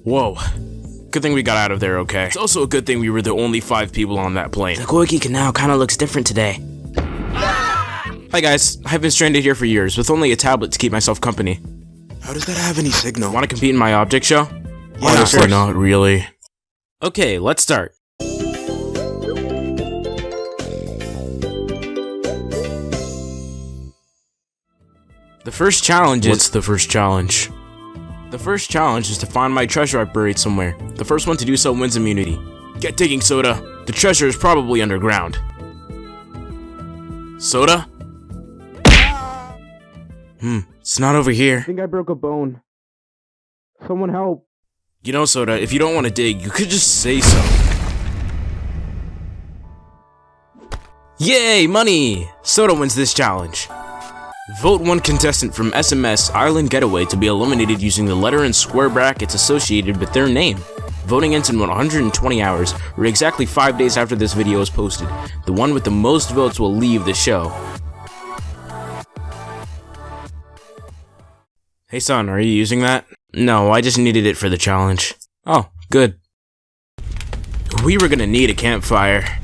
Whoa. Good thing we got out of there okay. It's also a good thing we were the only 5 people on that plane. The Gorky Canal kinda looks different today. Hi guys, I've been stranded here for years with only a tablet to keep myself company. How does that have any signal? Want to compete in my object show? Yeah, Honestly, not really. Okay, let's start. The first challenge is... What's the first challenge? The first challenge is to find my treasure I've buried somewhere. The first one to do so wins immunity. Get digging, Soda. The treasure is probably underground. Soda? It's not over here. I think I broke a bone. Someone help. You know, Soda, if you don't want to dig, you could just say so. Yay, money! Soda wins this challenge. Vote one contestant from SMS Island Getaway to be eliminated using the letter and square brackets associated with their name. Voting ends in 120 hours, or exactly 5 days after this video is posted. The one with the most votes will leave the show. Hey son, are you using that? No, I just needed it for the challenge. Oh, good. We were gonna need a campfire.